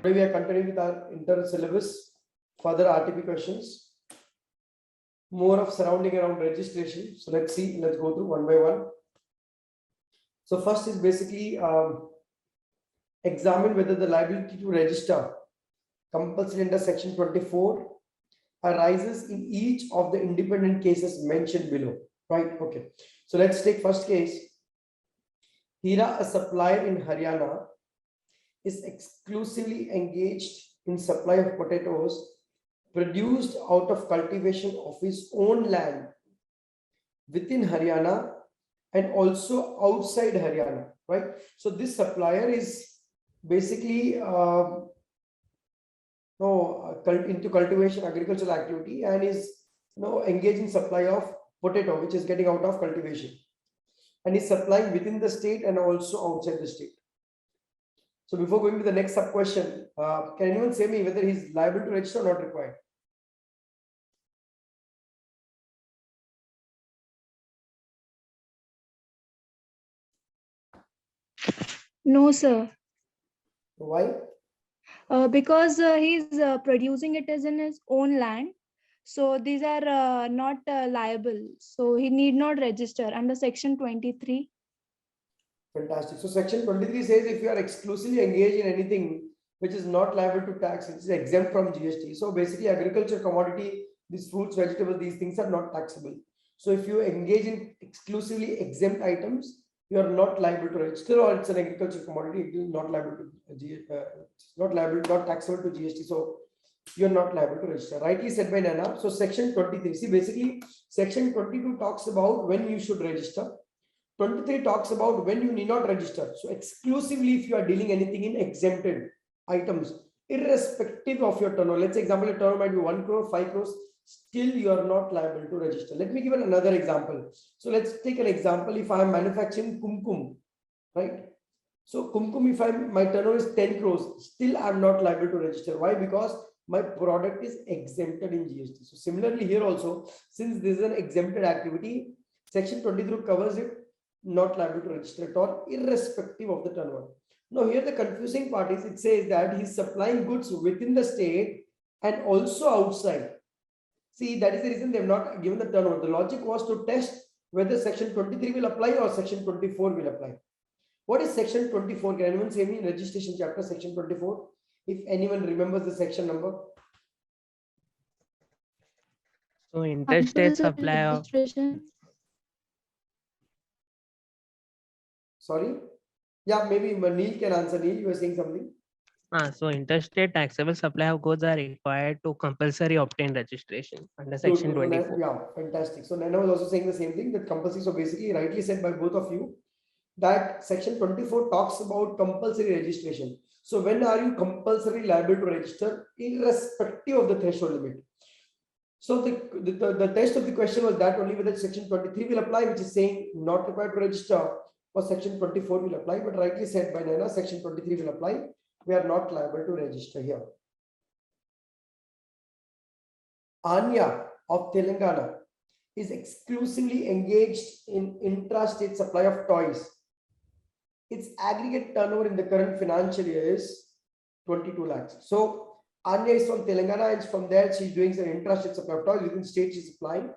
Today we are continuing with our inter-syllabus further RTP questions. More of surrounding around registration. So let's go through one by one. So first is basically examine whether the liability to register compulsory under section 24 arises in each of the independent cases mentioned below. Right? Okay. So let's take first case. Hira, a supplier in Haryana, is exclusively engaged in supply of potatoes produced out of cultivation of his own land within Haryana and also outside Haryana, right? So this supplier is basically into cultivation, agricultural activity, and is engaged in supply of potato, which is getting out of cultivation, and is supplying within the state and also outside the state. So before going to the next sub question, can anyone say me whether he's liable to register or not required? No, sir. Why? Because he's producing it as in his own land. So these are not liable. So he need not register under section 23. Fantastic. So section 23 says if you are exclusively engaged in anything which is not liable to tax, it is exempt from GST. So basically agriculture, commodity, these fruits, vegetables, these things are not taxable. So if you engage in exclusively exempt items, you are not liable to register, or it's an agricultural commodity, it is not liable to not taxable to GST. So you're not liable to register. Rightly said by Nana. So section 23. See, basically section 22 talks about when you should register. 23 talks about when you need not register. So exclusively if you are dealing anything in exempted items, irrespective of your turnover. Let's say example, your turnover might be 1 crore, 5 crores, still you are not liable to register. Let me give another example. So let's take an example. If I am manufacturing kumkum, right? So kumkum, if my turnover is 10 crores, still I am not liable to register. Why? Because my product is exempted in GST. So similarly here also, since this is an exempted activity, section 23 covers it, not liable to register at all, irrespective of the turnover. Now here the confusing part is, it says that he's supplying goods within the state and also outside. See, that is the reason they have not given the turnover. The logic was to test whether section 23 will apply or section 24 will apply. What is section 24? Can anyone say me in registration chapter section 24? If anyone remembers the section number. So interstate supply of registration. Sorry? Yeah, maybe Neil can answer. Neil, you were saying something. so interstate taxable supply of goods are required to compulsory obtain registration under section 24. Yeah, fantastic. So Nana was also saying the same thing, that compulsory. So basically, rightly said by both of you, that section 24 talks about compulsory registration. So when are you compulsory liable to register, irrespective of the threshold limit? So the test of the question was that only whether section 23 will apply, which is saying not required to register, or section 24 will apply. But rightly said by Nana, section 23 will apply. We are not liable to register here. Anya of Telangana is exclusively engaged in intrastate supply of toys. Its aggregate turnover in the current financial year is 22 lakhs. So Anya is from Telangana, and from there she's doing some intrastate supply of toys within state she's supplying,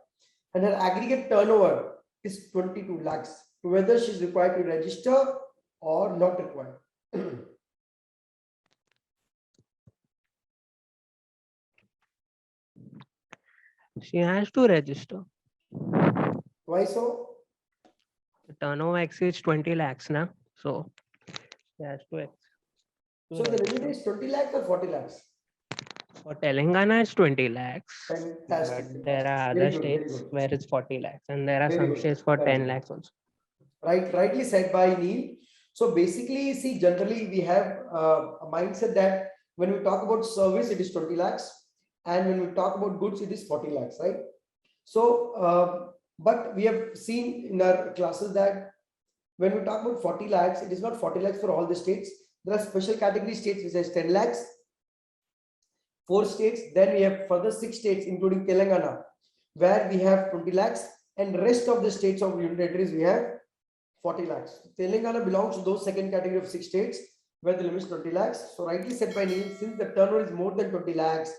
and her aggregate turnover is 22 lakhs. Whether she's required to register or not required. She has to register. Why so? The turnover exceeds 20 lakhs now. So she has to. So the limit is 20 lakhs or 40 lakhs? For Telangana, it's 20 lakhs. Fantastic. But there are other states where it's 40 lakhs, and there are some states for 10 lakhs also. Rightly said by Neil. So basically, see, generally we have a mindset that when we talk about service, it is 20 lakhs. And when we talk about goods, it is 40 lakhs, right? So, but we have seen in our classes that when we talk about 40 lakhs, it is not 40 lakhs for all the states. There are special category states which has 10 lakhs, 4 states. Then we have further 6 states, including Telangana, where we have 20 lakhs, and rest of the states of union territories we have 40 lakhs. Telangana belongs to those second category of 6 states, where the limit is 20 lakhs. So rightly said by Neil, since the turnover is more than 20 lakhs,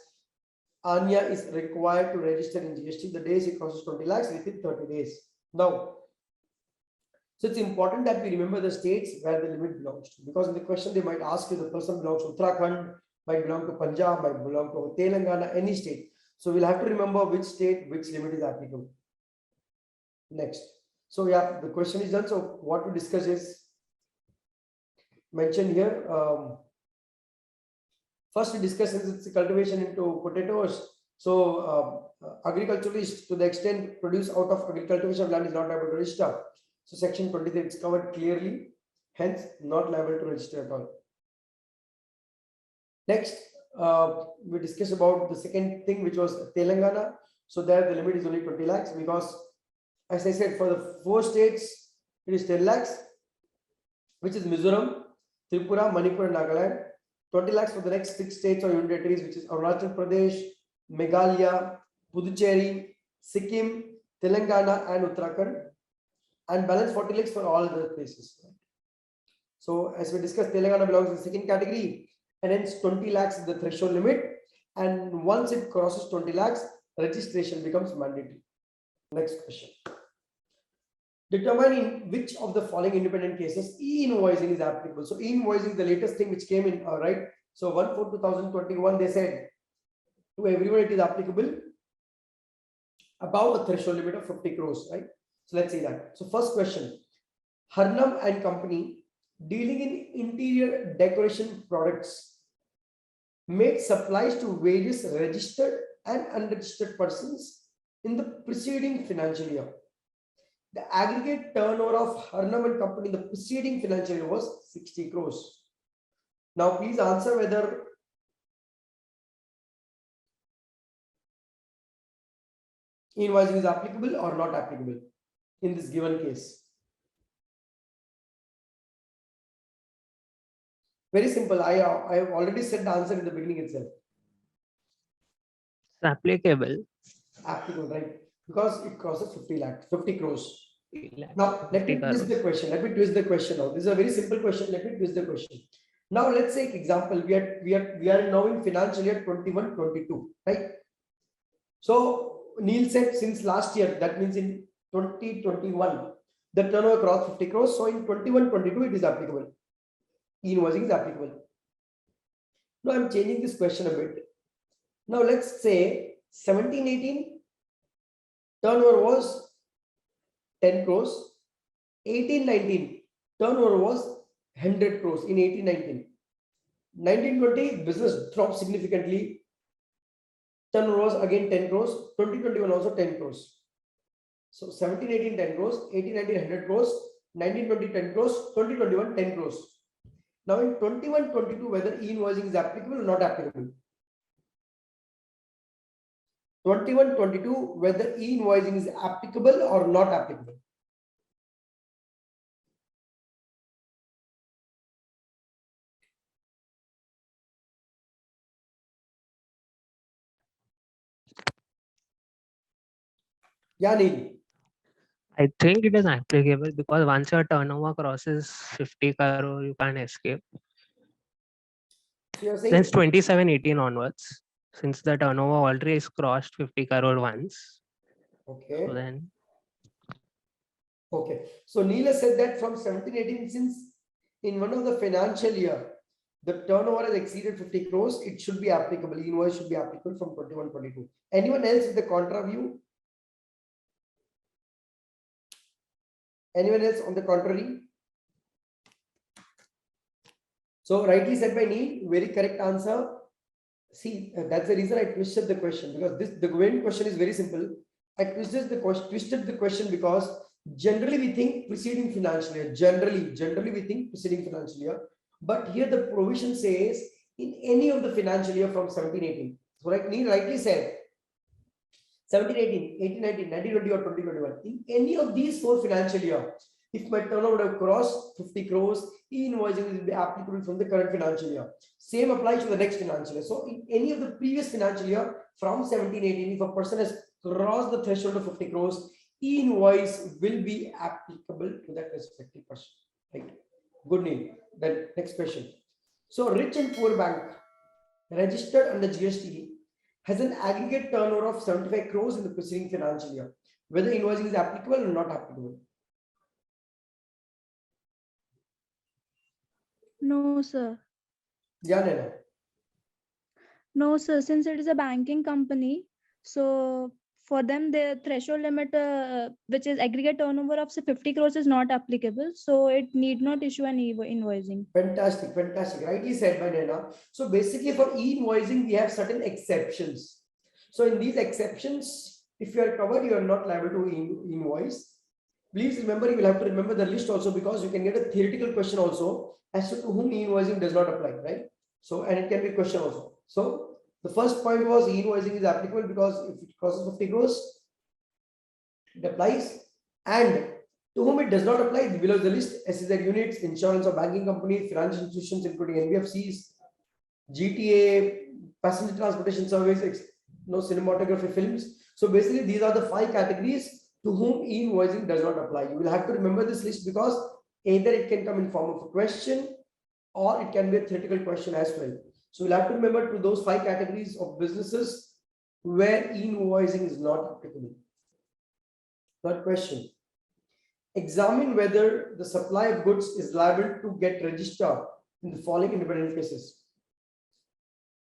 Anya is required to register in GST the days it crosses 20 lakhs within 30 days. Now, so it's important that we remember the states where the limit belongs to, because in the question they might ask you the person belongs to Uttarakhand, might belong to Punjab, might belong to Telangana, any state. So we'll have to remember which state, which limit is applicable. Next. So yeah, the question is done. So what we discuss is mentioned here. First we discuss its cultivation into potatoes. So agriculturists, to the extent produce out of agricultivation of land, is not liable to register. So section 23 it's covered clearly, hence not liable to register at all. Next, we discuss about the second thing, which was Telangana. So there the limit is only 20 lakhs because, as I said, for the 4 states it is 10 lakhs, which is Mizoram, Tripura, Manipur, and Nagaland. 20 lakhs for the next 6 states or union territories, which is Arunachal Pradesh, Meghalaya, Puducherry, Sikkim, Telangana, and Uttarakhand, and balance 40 lakhs for all other places. So as we discussed, Telangana belongs in the second category, and hence 20 lakhs is the threshold limit. And once it crosses 20 lakhs, registration becomes mandatory. Next question. Determine in which of the following independent cases e-invoicing is applicable. So e-invoicing is the latest thing which came in, right? So 1/4/2021, they said to everyone it is applicable above a threshold limit of 50 crores, right? So let's see that. So first question, Harnam and Company, dealing in interior decoration products, made supplies to various registered and unregistered persons in the preceding financial year. The aggregate turnover of Harnam and Company in the preceding financial year was 60 crores. Now please answer whether invoicing is applicable or not applicable in this given case. Very simple. I have already said the answer in the beginning itself. It's applicable. Applicable, right? Because it crosses 50 crores. 50 lakhs, Now, let me 50 twist the crores. question. Let me twist the question now. This is a very simple question. Let me twist the question. Now, let's take example. We are now in financial year 21-22, right? So Neil said since last year, that means in 2021, the turnover crossed 50 crores. So in 21-22, it is applicable. E-invoicing is applicable. Now I'm changing this question a bit. Now let's say 17-18 turnover was 10 crores. 18-19 turnover was 100 crores in 18-19. 19-20 business dropped significantly. Turnover was again 10 crores. 20-21 also 10 crores. So 17-18 10 crores, 18-19 100 crores, 19-20 10 crores, 20-21 10 crores. Now in 21-22, whether e-invoicing is applicable or not applicable? 21-22, whether e-invoicing is applicable or not applicable? Yeah, Neil. I think it is applicable because once your turnover crosses 50 crore, you can't escape. So you're saying Since 27-18 onwards, since the turnover already is crossed 50 crore once. okay. So then Okay. So Neil has said that from 17-18, since in one of the financial year, the turnover has exceeded 50 crores, it should be applicable. E-invoice should be applicable from 21-22. Anyone else with the contra view? Anyone else on the contrary? So rightly said by Neil, very correct answer. See, that's the reason I twisted the question, because the given question is very simple. I twisted the question because generally we think preceding financial year. Generally we think preceding financial year. But here the provision says in any of the financial year from 17-18. So like Neil rightly said, 17-18, 18-19, 19-20 or 20-21. In any of these 4 financial year, if my turnover would have crossed 50 crores, e-invoicing will be applicable from the current financial year. Same applies to the next financial year. So in any of the previous financial year from 17-18, if a person has crossed the threshold of 50 crores, e-invoice will be applicable to that respective person. Right? Good name. Then next question. So rich and poor bank registered under GST has an aggregate turnover of 75 crores in the preceding financial year. Whether invoicing is applicable or not applicable? No, sir. Yeah, Naina. No, sir. Since it is a banking company, so for them the threshold limit, which is aggregate turnover of say 50 crores, is not applicable. So it need not issue an invoicing. Fantastic, fantastic. Rightly said by Naina. So basically for e-invoicing, we have certain exceptions. So in these exceptions, if you are covered, you are not liable to invoice. Please remember, you will have to remember the list also, because you can get a theoretical question also as to whom e-invoicing does not apply, right? So, and it can be a question also. So the first point was e-invoicing is applicable because if it crosses 50 crores, it applies. And to whom it does not apply, below the list: SEZ units, insurance or banking companies, financial institutions including NBFCs, GTA, passenger transportation service, no cinematography films. So basically, these are the 5 categories to whom e-invoicing does not apply. You will have to remember this list because either it can come in form of a question or it can be a theoretical question as well. So we'll have to remember to those 5 categories of businesses where e-invoicing is not applicable. Third question: examine whether the supply of goods is liable to get registered in the following independent cases.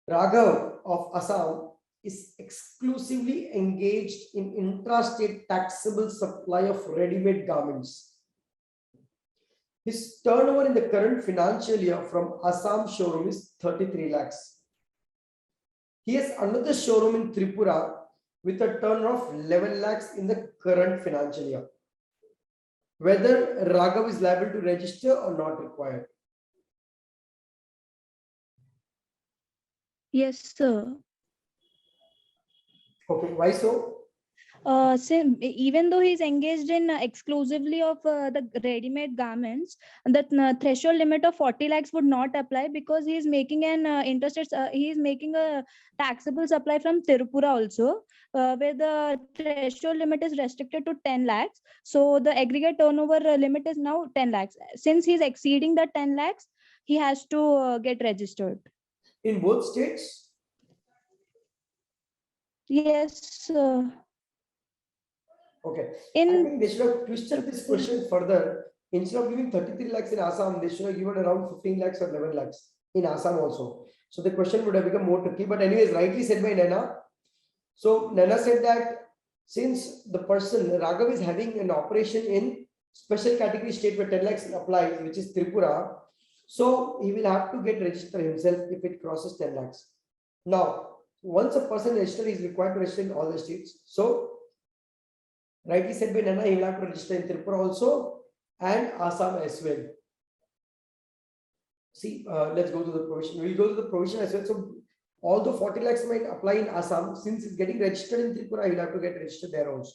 Raghav of Assam is exclusively engaged in intrastate taxable supply of ready-made garments. His turnover in the current financial year from Assam showroom is 33 lakhs. He has another showroom in Tripura with a turnover of 11 lakhs in the current financial year. Whether Raghav is liable to register or not required? Yes, sir. Okay, why so? Even though he's engaged in exclusively of the ready-made garments, the threshold limit of 40 lakhs would not apply, because he is making an he is making a taxable supply from Tirupura also, where the threshold limit is restricted to 10 lakhs. So the aggregate turnover limit is now 10 lakhs. Since he's exceeding the 10 lakhs, he has to get registered. In both states? Yes, Okay. I in think they should have twisted this question further. Instead of giving 33 lakhs in Assam, they should have given around 15 lakhs or 11 lakhs in Assam also. So the question would have become more tricky. But anyways, rightly said by Nana. So Nana said that since the person, Raghav, is having an operation in special category state where 10 lakhs applies, which is Tripura, so he will have to get registered himself if it crosses 10 lakhs. Now, once a person registered, he is required to register in all the states. So rightly said by Nana, he will have to register in Tripura also and Assam as well. See, let's go to the provision. We'll go to the provision as well. So, although 40 lakhs might apply in Assam, since it's getting registered in Tripura, he will have to get registered there also.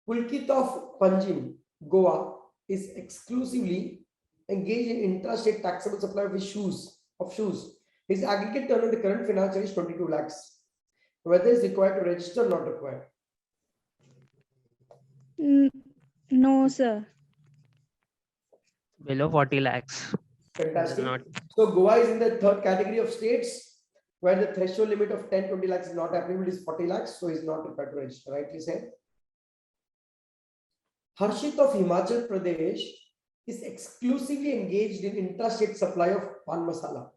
Pulkit of Panjim, Goa, is exclusively engaged in intrastate taxable supply of his shoes. His aggregate turnover in the current financial year is 22 lakhs. Whether it's required to register or not required? no, sir. Below 40 lakhs. Fantastic. Not. So Goa is in the third category of states where the threshold limit of 10-20 lakhs is not applicable, is 40 lakhs, so is not required to register, rightly said. Harshit of Himachal Pradesh is exclusively engaged in intrastate supply of pan masala.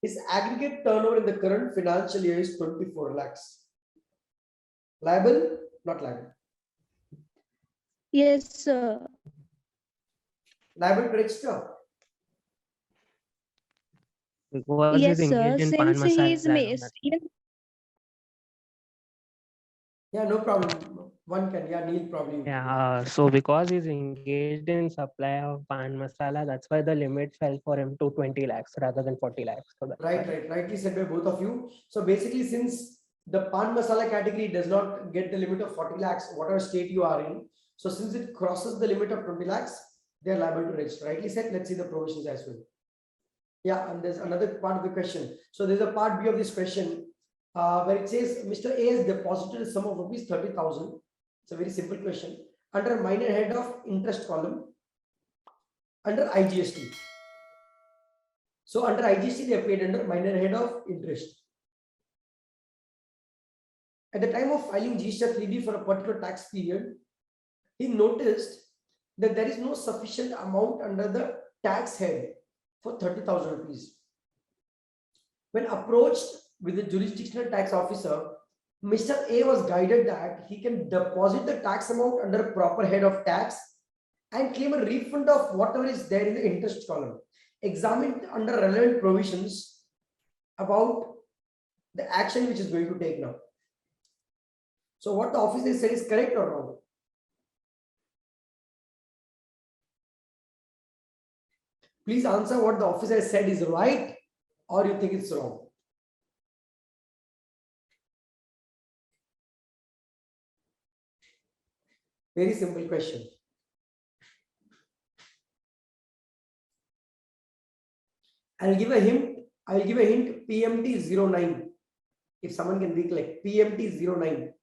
His aggregate turnover in the current financial year is 24 lakhs. Liable? Not liable. Yes, sir. Liable to register? Because Yes, he's sir. engaged in pan Since he's masala. even Yeah, no problem. One can, yeah, Neil probably. Yeah, so because he's engaged in supply of pan masala, that's why the limit fell for him to 20 lakhs rather than 40 lakhs. So that's why. Rightly said by both of you. So basically, since the pan masala category does not get the limit of 40 lakhs, whatever state you are in, so since it crosses the limit of 20 lakhs, they are liable to register. Rightly said. Let's see the provisions as well. Yeah, and there's another part of the question. So there's a part B of this question where it says Mr. A has deposited a sum of rupees 30,000. It's a very simple question. Under minor head of interest column, under IGST. So under IGST, they are paid under minor head of interest. At the time of filing GST 3B for a particular tax period, he noticed that there is no sufficient amount under the tax head for 30,000 rupees. When approached with the jurisdictional tax officer, Mr. A was guided that he can deposit the tax amount under a proper head of tax and claim a refund of whatever is there in the interest column, examined under relevant provisions about the action which is going to take now. So what the officer said is correct or wrong? Please answer what the officer said is right or you think it's wrong. Very simple question. I'll give a hint. I'll give a hint. PMT 09. If someone can recollect, PMT 09.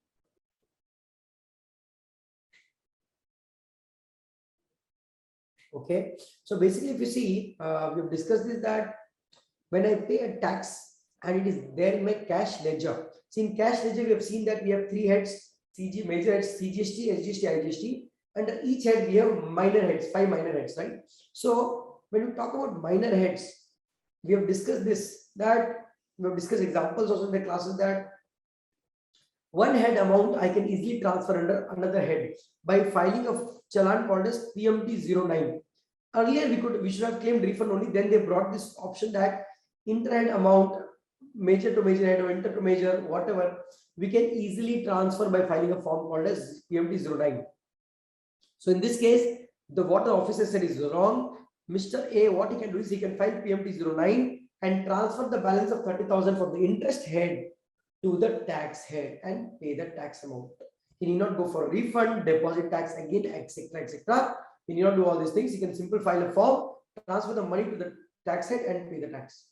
Okay. So basically, if you see, we've discussed this that when I pay a tax and it is there in my cash ledger. See, in cash ledger, we have seen that we have three heads: CG, major heads, CGST, SGST, IGST. Under each head, we have minor heads, 5 minor heads, right? So when we talk about minor heads, we have discussed this, that we have discussed examples also in the classes that one head amount I can easily transfer under another head by filing a challan called as PMT 09. Earlier we should have claimed refund only, then they brought this option that inter-head amount, major to major head or inter to major, whatever, we can easily transfer by filing a form called as PMT 09. So in this case, what the officer said is wrong. Mr. A, what he can do is he can file PMT 09 and transfer the balance of 30,000 from the interest head to the tax head and pay the tax amount. He need not go for refund, deposit tax again, etc., etc. He need not do all these things. He can simply file a form, transfer the money to the tax head and pay the tax.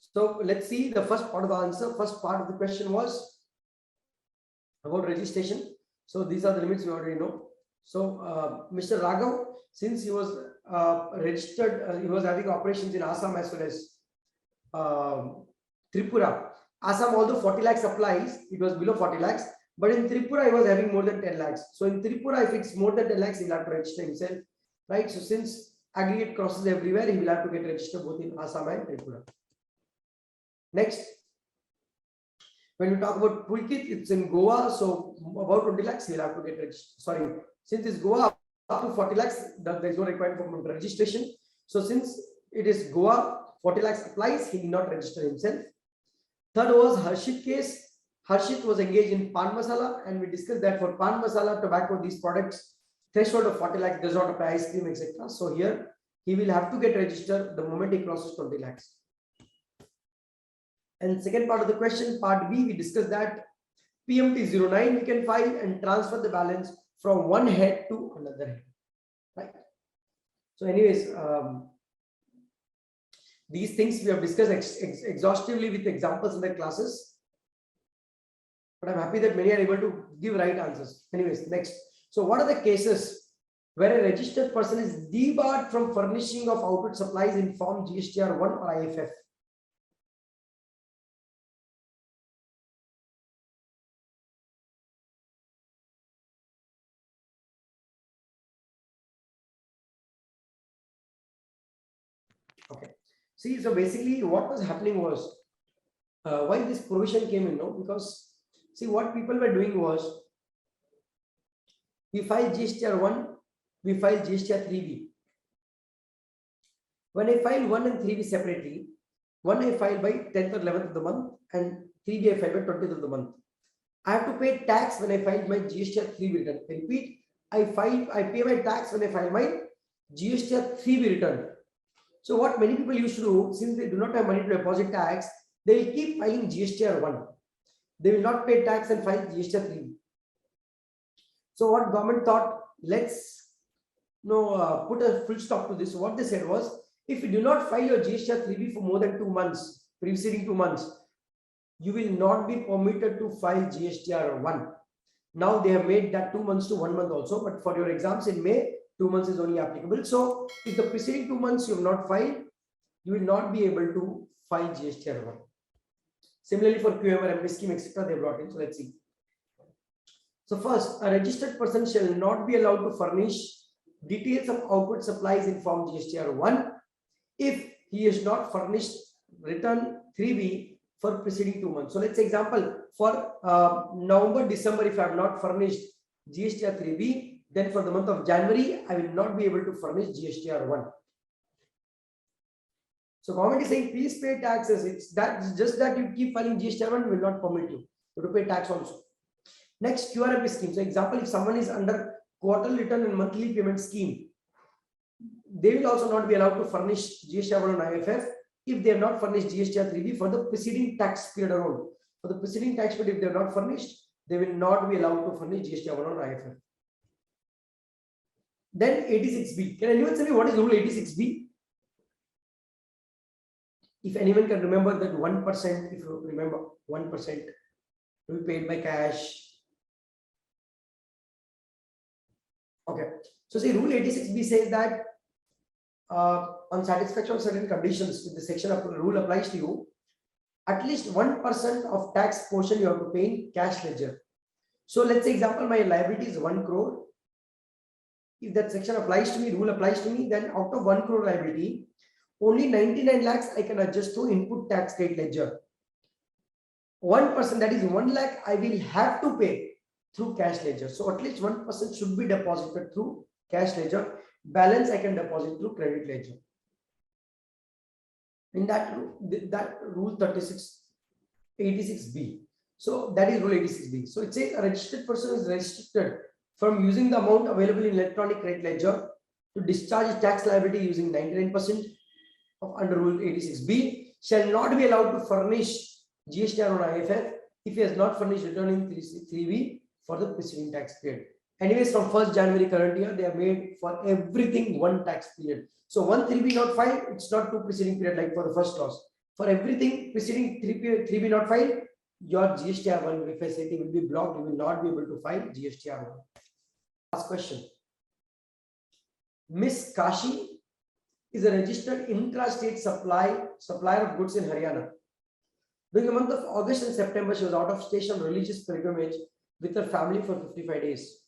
So let's see the first part of the answer. First part of the question was about registration. So these are the limits we already know. So Mr. Raghav, since he was registered, he was having operations in Assam as well as Tripura. Assam, although 40 lakhs applies, it was below 40 lakhs. But in Tripura, he was having more than 10 lakhs. So in Tripura, if it's more than 10 lakhs, he will have to register himself, right? So since aggregate crosses everywhere, he will have to get registered both in Assam and Tripura. Next, when we talk about Pulkit, it's in Goa. So about 20 lakhs, he will have to get registered. Sorry, since it's Goa up to 40 lakhs, there is no requirement for registration. So since it is Goa, 40 lakhs applies, he need not register himself. Third was Harshit case. Harshit was engaged in pan masala, and we discussed that for pan masala, tobacco, these products, threshold of 40 lakhs does not apply, ice cream, etc. So here he will have to get registered the moment he crosses 20 lakhs. And second part of the question, part B, we discussed that PMT 09 we can file and transfer the balance from one head to another head, right? So anyways, these things we have discussed exhaustively with examples in the classes. But I'm happy that many are able to give right answers. Anyways, next. So what are the cases where a registered person is debarred from furnishing of output supplies in form GSTR 1 or IFF? Okay. See, so basically what was happening was, why this provision came in, no? Because see, what people were doing was, we file GSTR 1, we file GSTR 3B. When I file 1 and 3B separately, 1 I file by 10th or 11th of the month and 3B I file by 20th of the month. I have to pay tax when I file my GSTR 3B return. I repeat, I pay my tax when I file my GSTR 3B return. So what many people used to do, since they do not have money to deposit tax, they will keep filing GSTR 1. They will not pay tax and file GSTR 3. So what government thought, let's put a full stop to this. So what they said was, if you do not file your GSTR 3B for more than 2 months, preceding 2 months, you will not be permitted to file GSTR 1. Now they have made that 2 months to 1 month also, but for your exams in May 2 months is only applicable. So if the preceding 2 months you have not filed, you will not be able to file GSTR 1. Similarly for QMR, MP scheme, etc., they brought in. So let's see. So first, a registered person shall not be allowed to furnish details of output supplies in form GSTR 1 if he is not furnished return 3B for preceding 2 months. So let's say example for November, December, if I have not furnished GSTR 3B, then for the month of January, I will not be able to furnish GSTR 1. So government is saying, please pay taxes. It's just that you keep filing GSTR 1 will not permit you to pay tax also. Next, QRMP scheme. So example, if someone is under quarterly return and monthly payment scheme, they will also not be allowed to furnish GSTR 1 on IFF if they have not furnished GSTR 3B for the preceding tax period alone. For the preceding tax period, if they are not furnished, they will not be allowed to furnish GSTR 1 on IFF. Then 86B. Can anyone tell me what is rule 86B? If anyone can remember that 1%, if you remember 1% to be paid by cash. Okay. So see, rule 86B says that on satisfaction of certain conditions, if the section of the rule applies to you, at least 1% of tax portion you have to pay in cash ledger. So let's say example, my liability is 1 crore. If that section applies to me, rule applies to me, then out of 1 crore liability, only 99 lakhs I can adjust to input tax credit ledger. 1%, that is 1 lakh, I will have to pay through cash ledger. So at least 1% should be deposited through cash ledger. Balance I can deposit through credit ledger. In that rule 86B. So that is rule 86B. So it says a registered person is restricted from using the amount available in electronic credit ledger to discharge tax liability using 99% of under rule 86B, shall not be allowed to furnish GSTR on IFF if he has not furnished returning 3B for the preceding tax period. Anyways, from 1st January current year, they have made for everything one tax period. So 1 3B not filed, it's not 2 preceding period like for the first clause. For everything preceding 3B not filed, your GSTR 1 facility will be blocked. You will not be able to file GSTR 1. Last question. Miss Kashi is a registered intra-state supplier of goods in Haryana. During the month of August and September, she was out of station on religious pilgrimage with her family for 55 days.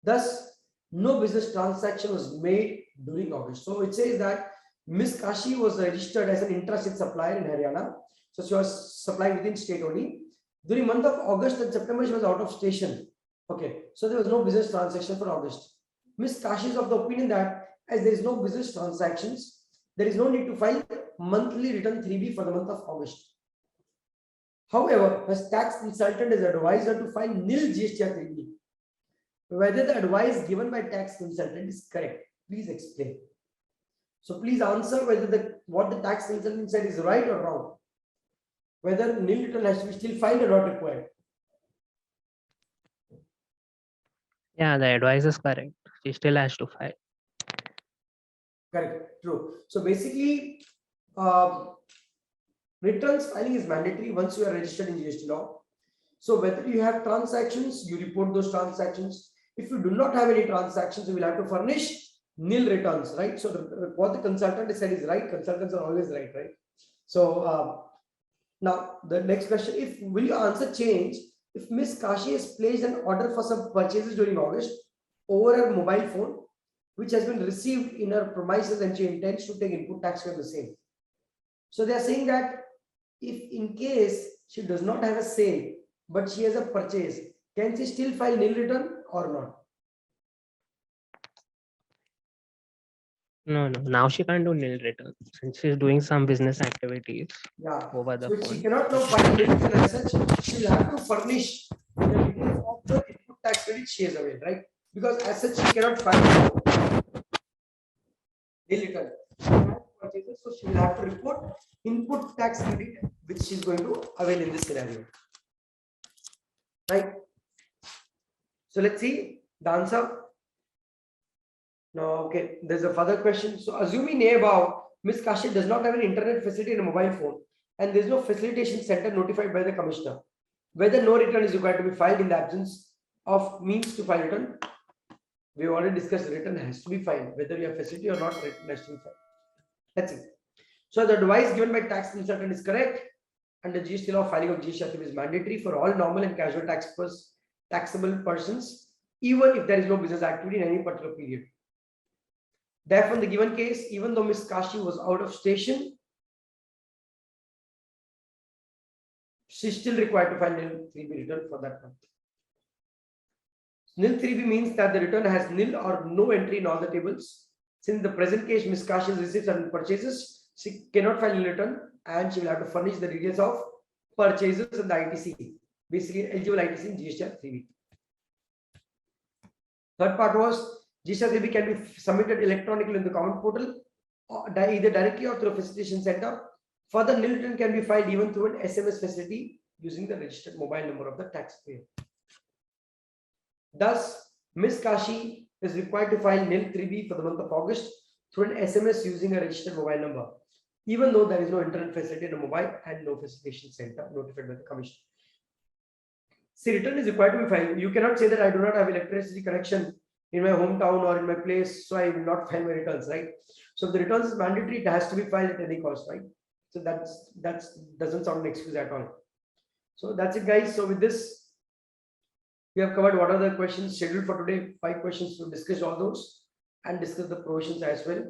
Thus, no business transaction was made during August. So it says that Miss Kashi was registered as an intra-state supplier in Haryana. So she was supplying within state only. During month of August and September, she was out of station. Okay, so there was no business transaction for August. Miss Kashi is of the opinion that as there is no business transactions, there is no need to file monthly return 3B for the month of August. However, her tax consultant has advised her to file nil GSTR 3B. Whether the advice given by tax consultant is correct, please explain. So please answer whether what the tax consultant said is right or wrong. Whether nil return has to be still filed or not required. Yeah, the advice is correct. She still has to file. Correct, true. So basically, returns filing is mandatory once you are registered in GST law. So whether you have transactions, you report those transactions. If you do not have any transactions, you will have to furnish nil returns, right? So what the consultant said is right. Consultants are always right, right? So now the next question: will your answer change if Miss Kashi has placed an order for some purchases during August over her mobile phone, which has been received in her premises, and she intends to take input tax for the same? So they are saying that if in case she does not have a sale, but she has a purchase, can she still file nil return or not? No. Now she can't do nil return since she's doing some business activities. Yeah. Over the So phone. she cannot now file nil return as such. She will have to furnish the details of the input tax credit she has availed, right? Because as such she cannot file nil return. So she will have to report input tax credit which she is going to avail in this scenario, right? So let's see the answer. Now, okay, there's a further question. So assuming A above, Ms. Kashi does not have an internet facility in a mobile phone and there's no facilitation center notified by the commissioner, whether no return is required to be filed in the absence of means to file return. We already discussed return has to be filed, whether you have facility or not, return has to be filed. That's it. So the advice given by tax consultant is correct. Under GST law, filing of GST RTP is mandatory for all normal and casual taxable persons, even if there is no business activity in any particular period. Therefore, in the given case, even though Ms. Kashi was out of station, she is still required to file nil 3B return for that month. Nil 3B means that the return has nil or no entry in all the tables. Since the present case, Ms. Kashi receives and purchases, she cannot file nil return and she will have to furnish the details of purchases and the ITC, basically eligible ITC in GST 3B. Third part was GST 3B can be submitted electronically in the common portal, or either directly or through a facilitation center. Further, nil return can be filed even through an SMS facility using the registered mobile number of the taxpayer. Thus, Ms. Kashi is required to file nil 3B for the month of August through an SMS using a registered mobile number, even though there is no internet facility in the mobile and no facilitation center notified by the commission. See, return is required to be filed. You cannot say that I do not have electricity connection in my hometown or in my place, so I will not file my returns, right? So if the returns is mandatory, it has to be filed at any cost, right? So that doesn't sound an excuse at all. So that's it, guys. So with this, we have covered what are the questions scheduled for today. 5 questions to discuss all those and discuss the provisions as well.